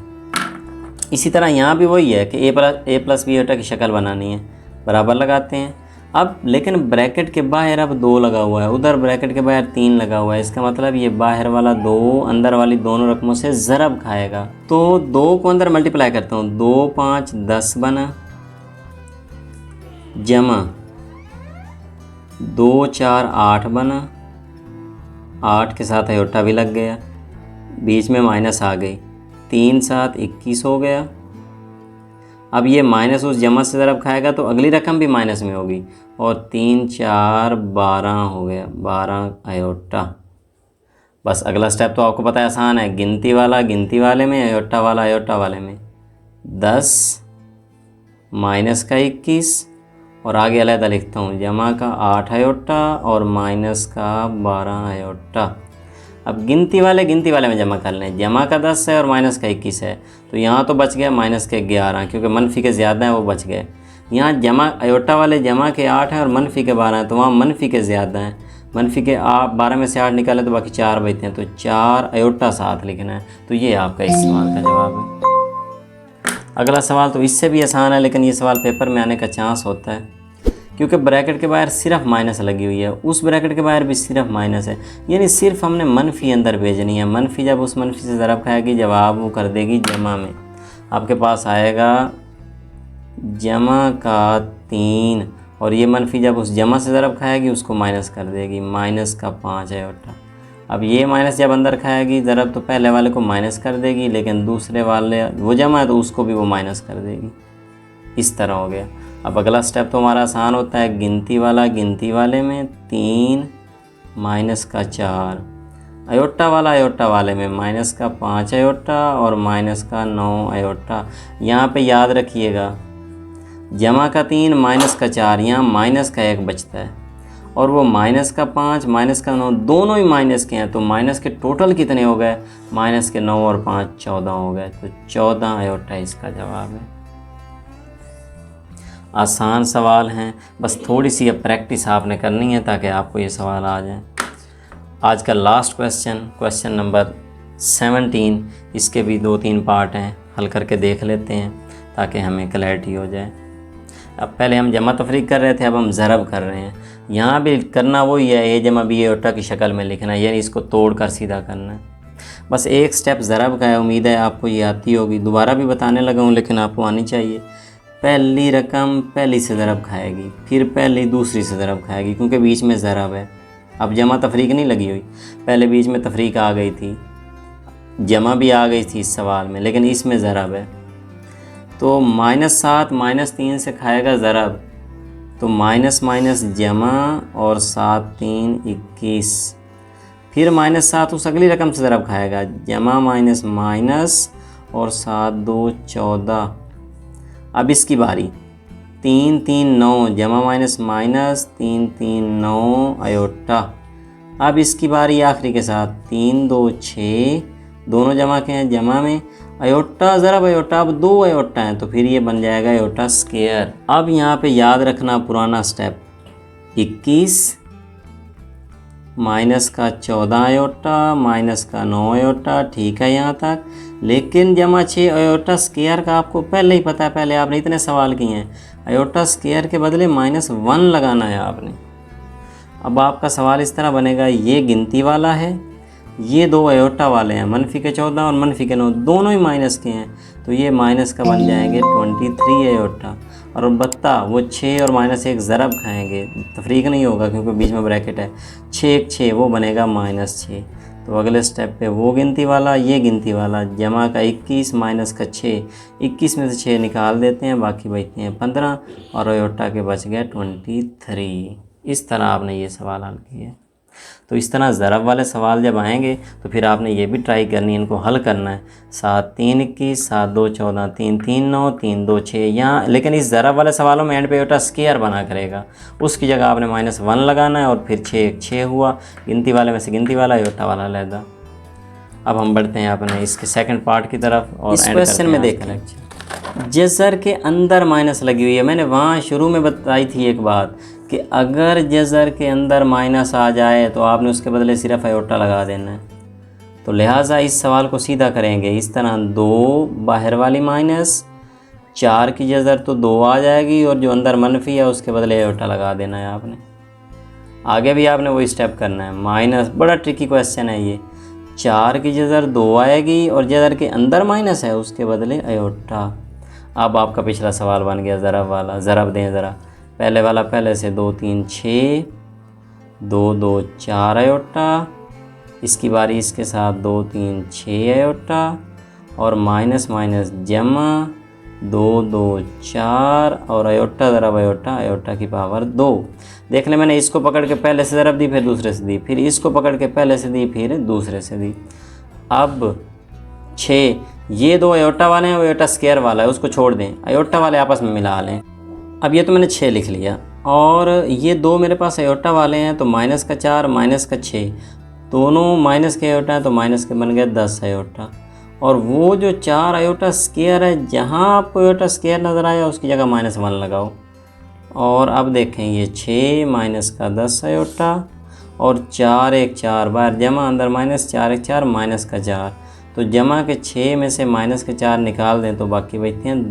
इसी तरह यहाँ भी वही है कि a प्लस बी अयोटा की शक्ल बनानी है, बराबर लगाते हैं। अब लेकिन ब्रैकेट के बाहर अब 2 लगा हुआ है, उधर ब्रैकेट के बाहर 3 लगा हुआ है। इसका मतलब ये बाहर वाला 2 अंदर वाली दोनों रकमों से ज़रब खाएगा। तो 2 को अंदर मल्टीप्लाई करता हूँ, 2 5 10 बना, जमा 2 4 8 बना, 8 के साथ अयोटा भी लग गया, बीच में माइनस आ गई, 3 7 21 हो गया। अब ये माइनस उस जमा से ज़रब खाएगा तो अगली रकम भी माइनस में होगी, और 3 4 12 हो गया, 12 अयोटा। बस अगला स्टेप तो आपको पता है आसान है, गिनती वाला गिनती वाले में, अयोटा वाला अयोटा वाले में। 10 माइनस का 21, और आगे अलग लिखता हूँ, जमा का 8 अयोटा और माइनस का 12 अयोटा। अब गिनती वाले में जमा कर लें, जमा का 10 है और माइनस का 21 है, तो यहाँ तो बच गया माइनस के 11, क्योंकि मनफी के ज़्यादा हैं वो बच गए। यहाँ जमा अयोटा वाले जमा के 8 हैं और मनफी के 12 हैं, तो वहाँ मनफी के ज़्यादा हैं। मनफी के 12 में से 8 निकाले तो बाकी 4 बचते हैं, तो 4 अयोटा 7 लिखना है। तो ये आपका इस सवाल का जवाब है। अगला सवाल तो इससे भी आसान है, लेकिन ये सवाल पेपर में आने का चांस होता है, क्योंकि ब्रैकेट के बाहर सिर्फ माइनस लगी हुई है, उस ब्रैकेट के बाहर भी सिर्फ माइनस है, यानी सिर्फ हमने मनफी अंदर भेजनी है। मनफी जब उस मनफी से ज़रब खाएगी, जवाब वो कर देगी जमा में। आपके पास आएगा जमा का 3, और ये मनफी जब उस जमा से ज़रब खाएगी उसको माइनस कर देगी, माइनस का 5 अयोटा। अब ये माइनस जब अंदर खाएगी ज़रब, तो पहले वाले को माइनस कर देगी, लेकिन दूसरे वाले वो जमा है तो उसको भी वो माइनस कर देगी। इस तरह हो गया। अब अगला स्टेप तो हमारा आसान होता है, गिनती वाले में 3 माइनस का 4, अयोटा वाले में माइनस का 5 अयोटा और माइनस का 9 अयोटा। यहाँ पे याद रखिएगा, जमा का 3 माइनस का 4, यहाँ माइनस का 1 बचता है, और वो माइनस का 5 माइनस का 9 दोनों ही माइनस के हैं, तो माइनस के टोटल कितने हो गए, माइनस के 9 और 5 14 हो गए, तो 14 अयोटा इसका जवाब है। आसान सवाल हैं, बस थोड़ी सी अब प्रैक्टिस आपने करनी है ताकि आपको ये सवाल आ जाए। आज का लास्ट क्वेश्चन नंबर 17, इसके भी 2-3 पार्ट हैं, हल करके देख लेते हैं ताकि हमें क्लैरिटी हो जाए। अब पहले हम जमा तफरीक कर रहे थे, अब हम ज़रब कर रहे हैं। यहाँ भी करना वही है, ए जमा बी अयोटा की शक्ल में लिखना है, यानी इसको तोड़ कर सीधा करना है। बस एक स्टेप ज़रब का है, उम्मीद है आपको ये आती होगी। दोबारा भी बताने लगा हूँ, लेकिन आपको आनी चाहिए। पहली रकम पहली से ज़रब खाएगी, फिर पहली दूसरी से ज़रब खाएगी, क्योंकि बीच में ज़रब है। अब जमा तफरीक नहीं लगी हुई, पहले बीच में तफरीक आ गई थी, जमा भी आ गई थी इस सवाल में, लेकिन इसमें ज़रब है। तो -7 -3 से खाएगा ज़रब, तो माइनस माइनस जमा और 7 3 21, फिर -7 उस अगली रकम से ज़रब खाएगा, जमा माइनस माइनस और 7 2 14। अब इसकी बारी, 3 3 9 जमा माइनस माइनस 3 3 9 अयोटा। अब इसकी बारी आखिरी के साथ, 3 2 6 दोनों जमा के हैं, जमा में अयोटा ज़रब अयोटा, अब 2 अयोटा हैं, तो फिर ये बन जाएगा अयोटा स्क्वायर। अब यहाँ पे याद रखना पुराना स्टेप, 21 माइनस का 14 अयोटा माइनस का 9 अयोटा, ठीक है यहाँ तक। लेकिन जमा 6 अयोटा स्क्वायर का आपको पहले ही पता है, पहले आपने इतने सवाल किए हैं। अयोटा स्क्वायर के बदले -1 लगाना है आपने। अब आपका सवाल इस तरह बनेगा, ये गिनती वाला है, ये 2 अयोटा वाले हैं, मनफी के 14 और मनफी के 9 दोनों ही माइनस के हैं, तो ये माइनस का बन जाएंगे 23 अयोटा। और बत्ता वो 6 और -1 ज़रब खाएंगे, तफरीक नहीं होगा क्योंकि बीच में ब्रैकेट है, 6 1 6 वो बनेगा -6। तो अगले स्टेप पे वो गिनती वाला, ये गिनती वाला, जमा का 21 माइनस का 6, 21 में से 6 निकाल देते हैं, बाकी बचते हैं 15 और अयोटा के बच गए 23। इस तरह आपने ये सवाल हल किए। तो इस तरह ज़रब वाले सवाल जब आएंगे तो फिर आपने ये भी ट्राई करनी है, इनको हल करना है। 7 3 21, 7 2 14, 3 3 9, 3 2 6 यहाँ। लेकिन इस ज़रब वाले सवालों में एंड पे अयोटा स्क्वायर बना करेगा, उसकी जगह आपने -1 लगाना है और फिर 6 हुआ, गिनती वाले में से गिनती वाला, अयोटा वाला अलहदा। अब हम बढ़ते हैं अपने इसके सेकंड पार्ट की तरफ और इस क्वेश्चन में देखें जज़र के अंदर माइनस लगी हुई है। मैंने वहाँ शुरू में बताई थी एक बात कि अगर जज़र के अंदर माइनस आ जाए तो आपने उसके बदले सिर्फ अयोटा लगा देना है। तो लिहाजा इस सवाल को सीधा करेंगे इस तरह, 2 बाहर वाली माइनस, 4 की जज़र तो 2 आ जाएगी और जो अंदर मनफी है उसके बदले अयोटा लगा देना है आपने। आगे भी आपने वही स्टेप करना है। माइनस, बड़ा ट्रिकी क्वेश्चन है ये। 4 की जज़र 2 आएगी और जज़र के अंदर माइनस है, उसके बदले अयोटा। अब आपका पिछला सवाल बन गया ज़रब वाला। ज़रब दें ज़रा, पहले वाला पहले से 2 3 6, 2 2 4 अयोटा, इसकी बारी इसके साथ 2 3 6 अयोटा और माइनस माइनस जमा 2 2 4 और अयोटा ज़रब अयोटा, अयोटा की पावर 2। देख ले, मैंने इसको पकड़ के पहले से ज़रब दी, फिर दूसरे से दी, फिर इसको पकड़ के पहले से दी, फिर दूसरे से दी। अब 6, ये 2 अयोटा वाले हैं, अयोटा स्क्वायर वाला है, उसको छोड़ दें, अयोटा वाले आपस में मिला लें। अब ये तो मैंने 6 लिख लिया और ये 2 मेरे पास अयोटा वाले हैं, तो माइनस का 4 माइनस का 6, दोनों माइनस के अयोटा हैं, तो माइनस के बन गए 10 अयोटा। और वो जो 4 अयोटा स्क्वायर है, जहाँ आपको अयोटा स्क्वायर नज़र आया उसकी जगह -1 लगाओ। और अब देखें ये 6 माइनस का 10 अयोटा और 4 1 4 बार जमा, अंदर माइनस, 4 1 4 माइनस का 4, तो जमा के 6 में से माइनस के 4 निकाल दें तो बाकी बचते हैं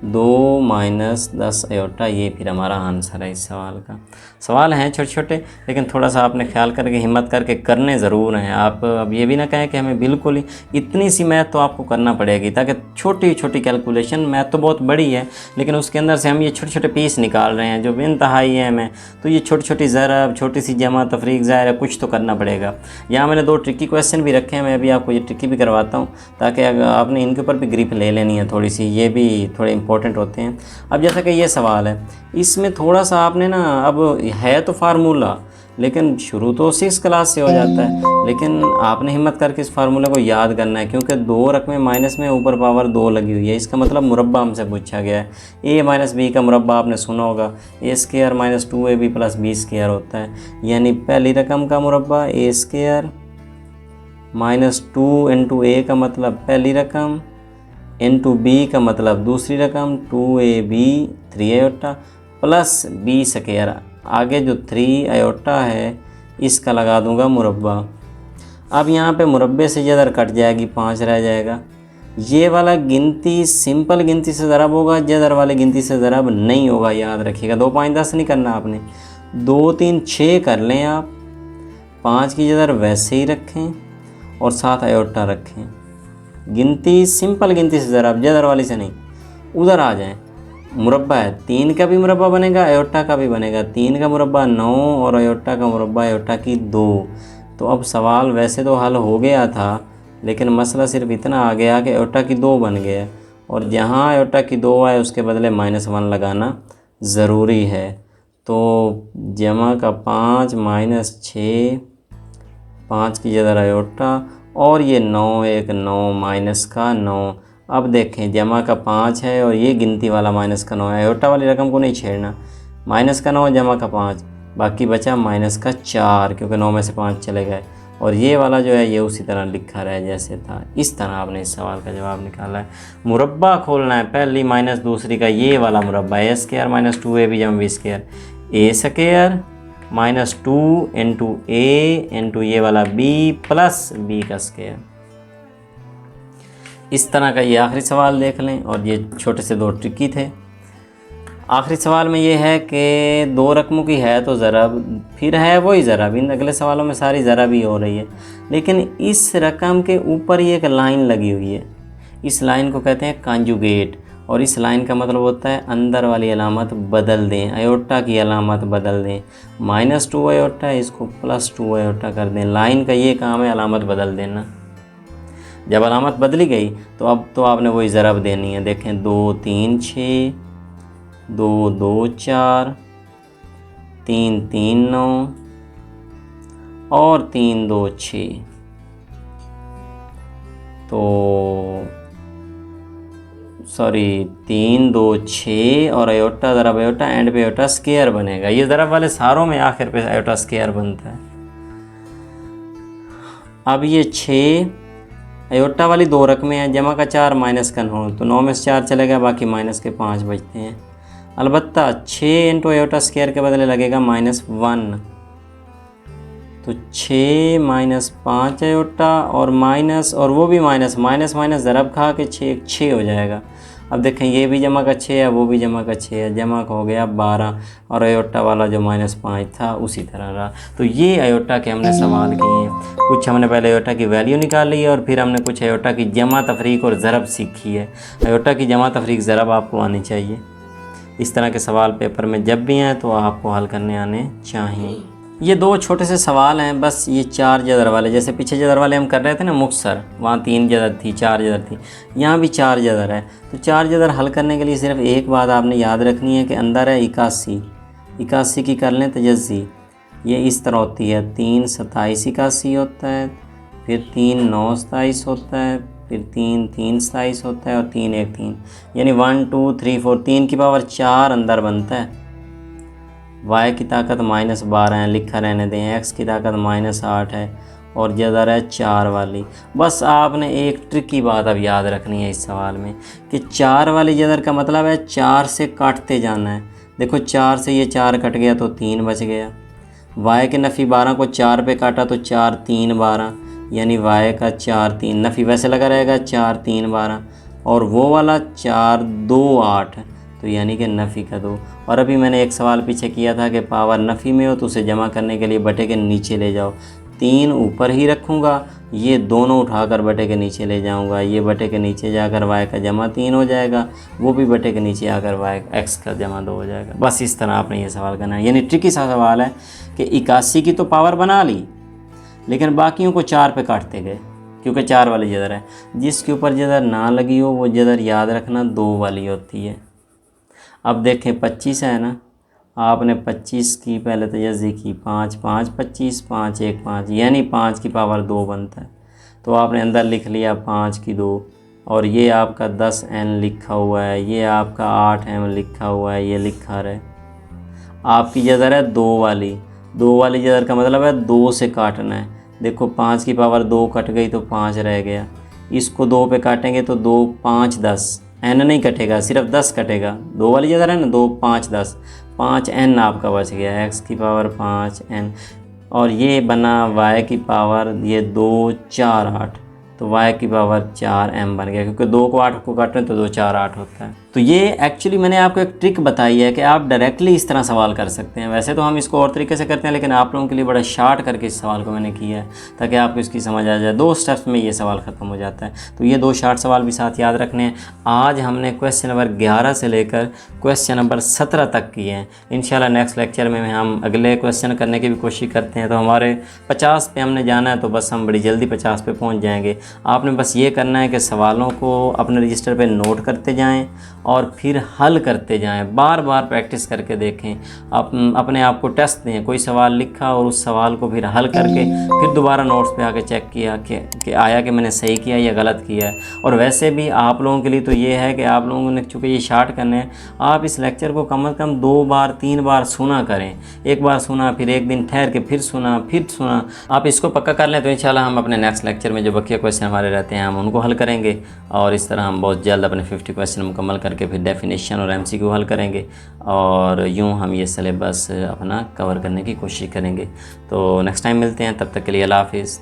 2 माइनस 10 अयोटा। ये फिर हमारा आंसर है इस सवाल का। सवाल हैं छोटे छोटे, लेकिन थोड़ा सा आपने ख्याल करके हिम्मत करके करने ज़रूर हैं। आप अब ये भी ना कहें कि हमें बिल्कुल ही, इतनी सी मैथ तो आपको करना पड़ेगी, ताकि छोटी छोटी कैलकुलेशन, मैथ तो बहुत बड़ी है लेकिन उसके अंदर से हम ये छोटे छोटे पीस निकाल रहे हैं जो बेइंतहाई है हमें, तो ये छोटी छोटी ज़रब, छोटी सी जमा तफरीक, ज़ाहिर है कुछ तो करना पड़ेगा। यहाँ मैंने 2 ट्रिकी क्वेश्चन भी रखे हैं, मैं अभी आपको ये ट्रिकी भी करवाता हूँ ताकि आपने इनके ऊपर भी ग्रिप ले लेनी है थोड़ी सी, ये भी थोड़े इंपॉर्टेंट होते हैं। अब जैसा कि ये सवाल है, इसमें थोड़ा सा आपने ना, अब है तो फार्मूला लेकिन शुरू तो 6 क्लास से हो जाता है, लेकिन आपने हिम्मत करके इस फार्मूले को याद करना है, क्योंकि 2 रकमें माइनस में ऊपर पावर 2 लगी हुई है। इसका मतलब मुरब्बा हमसे पूछा गया है। a माइनस बी का मुरब्बा आपने सुना होगा, a square minus 2ab plus b square होता है, यानी पहली रकम का मुरब्बा a square minus 2 into a का मतलब पहली रकम, इंटू b का मतलब दूसरी रकम, 2ab 3 aorta plus b square, आगे जो 3 अयोटा है इसका लगा दूंगा मुरब्बा। अब यहाँ पे मुरब्बे से जदर कट जाएगी, 5 रह जाएगा। ये वाला गिनती सिंपल गिनती से ज़रब होगा, जदर वाली गिनती से ज़रब नहीं होगा, याद रखिएगा। 2 5 10 नहीं करना आपने, 2 3 6 कर लें आप, 5 की जदर वैसे ही रखें और 7 अयोटा रखें। गिनती सिंपल गिनती से ज़रब, जदर वाली से नहीं। उधर आ जाएं, मुरब्बा है, 3 का भी मुरब्बा बनेगा, अयोटा का भी बनेगा। 3 का मुरब्बा 9 और अयोटा का मुरब्बा अयोटा की 2। तो अब सवाल वैसे तो हल हो गया था, लेकिन मसला सिर्फ इतना आ गया कि अयोटा की 2 बन गया, और जहाँ अयोटा की 2 आए उसके बदले -1 लगाना ज़रूरी है। तो जमा का 5 माइनस 6, 5 की जगह अयोटा, और ये 9 1 9 माइनस का 9। अब देखें, जमा का 5 है और ये गिनती वाला माइनस का 9 है, अयोटा वाली रकम को नहीं छेड़ना। माइनस का 9 जमा का 5, बाकी बचा माइनस का 4, क्योंकि 9 में से 5 चले गए, और ये वाला जो है ये उसी तरह लिखा रहा जैसे था। इस तरह आपने इस सवाल का जवाब निकाला है। मुरब्बा खोलना है, पहली माइनस दूसरी का ये वाला मुरब्बा, a स्क्वायर माइनस 2ab जमा b square, a square minus 2 into a into ये वाला b प्लस b का स्क्वायर। इस तरह का ये आखिरी सवाल देख लें, और ये छोटे से 2 ट्रिकी थे। आखिरी सवाल में ये है कि 2 रकमों की है तो ज़रब, फिर है वही ज़रब, इन अगले सवालों में सारी ज़रब ही हो रही है, लेकिन इस रकम के ऊपर ही एक लाइन लगी हुई है। इस लाइन को कहते हैं कॉन्जुगेट, और इस लाइन का मतलब होता है अंदर वाली अलामत बदल दें, आयोटा की अलामत बदल दें। -2 आयोटा है, इसको +2 आयोटा कर दें। लाइन का ये काम है अलामत बदल देना। जब अलामत बदली गई तो अब तो आपने वही ज़रब देनी है। देखें 2 3 6, 2 2 4, 3 3 9 और 3 2 6। तो सॉरी 3 2 6 और आयोटा ज़रब आयोटा एंड पे आयोटा स्क्वायर बनेगा। ये ज़रब वाले सारों में आखिर पे आयोटा स्क्वायर बनता है। अब ये 6 आयोटा वाली 2 रकमें हैं, जमा का 4 माइनस का 9, तो 9 में से 4 चलेगा, बाकी माइनस के 5 बचते हैं। अलबत्ता 6 इंटू आयोटा स्क्वायर के बदले लगेगा -1, तो 6 -5 आयोटा और माइनस, और वो भी माइनस ज़रब खा के 6 हो जाएगा। अब देखें ये भी जमा का 6 है, वो भी जमा का 6 है, जमा का हो गया 12, और आयोटा वाला जो -5 था उसी तरह रहा। तो ये आयोटा के हमने सवाल किए हैं। कुछ हमने पहले आयोटा की वैल्यू निकाली है और फिर हमने कुछ आयोटा की जमा तफरीक और ज़रब सीखी है। आयोटा की जमा तफरीक ज़रब आपको आनी चाहिए। इस तरह के सवाल पेपर में जब भी आएँ तो आपको हल करने आने चाहिए। ये 2 छोटे से सवाल हैं बस, ये 4 जदर वाले। जैसे पीछे जदर वाले हम कर रहे थे ना मुख्तसर, वहाँ 3 जदर थी, 4 जदर थी, यहाँ भी 4 जदर है। तो 4 जदर हल करने के लिए सिर्फ एक बात आपने याद रखनी है कि अंदर है 81 की कर लें तजज़ी। ये इस तरह होती है, 3 27 81 होता है, फिर 3 9 27 होता है, फिर 3 3 27 होता है और 3 1 3, यानी 1 2 3 4, 3 की पावर 4 अंदर बनता है। y की ताकत -12 है, लिखा रहने दें। x की ताकत -8 है और जदर है 4 वाली। बस आपने एक ट्रिक की बात अब याद रखनी है इस सवाल में कि 4 वाली जदर का मतलब है 4 से काटते जाना है। देखो 4 से ये 4 कट गया तो 3 बच गया। y के नफ़ी 12 को 4 पे काटा तो 4 3 12, यानी y का 4 3, नफ़ी वैसे लगा रहेगा 4 3 12, और वो वाला 4 2 8, तो यानी कि नफ़ी का 2। और अभी मैंने एक सवाल पीछे किया था कि पावर नफ़ी में हो तो उसे जमा करने के लिए बटे के नीचे ले जाओ। 3 ऊपर ही रखूँगा, ये दोनों उठाकर बटे के नीचे ले जाऊँगा, ये बटे के नीचे जाकर y का जमा 3 हो जाएगा, वो भी बटे के नीचे आकर x का जमा 2 हो जाएगा। बस इस तरह आपने ये सवाल करना है। यानी ट्रिकी सा सवाल है कि 81 की तो पावर बना ली, लेकिन बाकियों को 4 पे काटते गए क्योंकि 4 वाली जदर है। जिसके ऊपर जदर ना लगी हो वो जदर याद रखना 2 वाली होती है। अब देखें 25 है ना, आपने 25 की पहले तजज़ी की, 5 5 25, 5 1 5, यानी 5 की पावर 2 बनता है। तो आपने अंदर लिख लिया 5 की 2, और ये आपका 10n लिखा हुआ है, ये आपका 8m लिखा हुआ है, ये लिखा रहे। आपकी जदर है 2 वाली जदर का मतलब है 2 से काटना है। देखो 5 की पावर 2 कट गई तो 5 रह गया, इसको 2 पे काटेंगे तो 2 5 10, n नहीं कटेगा, सिर्फ 10 कटेगा। 2 वाली जगह है ना, 2 5 10, 5n आपका बच गया, x की पावर 5n, और ये बना y की पावर, ये 2 4 8, तो y की पावर 4m बन गया, क्योंकि 2 को 8 को काटें तो 2 4 8 होता है। तो ये एक्चुअली मैंने आपको एक ट्रिक बताई है कि आप डायरेक्टली इस तरह सवाल कर सकते हैं। वैसे तो हम इसको और तरीके से करते हैं, लेकिन आप लोगों के लिए बड़ा शार्ट करके इस सवाल को मैंने किया है ताकि आपको इसकी समझ आ जाए। 2 स्टेप्स में ये सवाल ख़त्म हो जाता है। तो ये 2 शार्ट सवाल भी साथ याद रखने हैं। आज हमने क्वेश्चन नंबर 11 से लेकर क्वेश्चन नंबर 17 तक किए हैं। इंशाल्लाह नेक्स्ट लेक्चर में हम अगले क्वेश्चन करने की भी कोशिश करते हैं। तो हमारे 50 पे हमने जाना है, तो बस हम बड़ी जल्दी 50 पे पहुँच जाएँगे। आपने बस ये करना है कि सवालों को अपने रजिस्टर पर नोट करते जाएँ और फिर हल करते जाएं, बार बार प्रैक्टिस करके देखें। आप अपने आप को टेस्ट दें, कोई सवाल लिखा और उस सवाल को फिर हल करके फिर दोबारा नोट्स पे आके चेक किया कि आया कि मैंने सही किया या गलत किया है। और वैसे भी आप लोगों के लिए तो ये है कि आप लोगों ने चूँकि ये शार्ट करने हैं, आप इस लेक्चर को कम से कम 2 बार 3 बार सुना करें। एक बार सुना, फिर एक दिन ठहर के फिर सुना। आप इसको पक्का कर लें तो इंशाल्लाह हम अपने नेक्स्ट लेक्चर में जो बकिया क्वेश्चन हमारे रहते हैं हम उनको हल करेंगे, और इस तरह हम बहुत जल्द अपने 50 क्वेश्चन मुकम्मल करके फिर डेफिनेशन और MCQ हल करेंगे, और यूँ हम ये सिलेबस अपना कवर करने की कोशिश करेंगे। तो नेक्स्ट टाइम मिलते हैं, तब तक के लिए अल्लाह हाफिज़।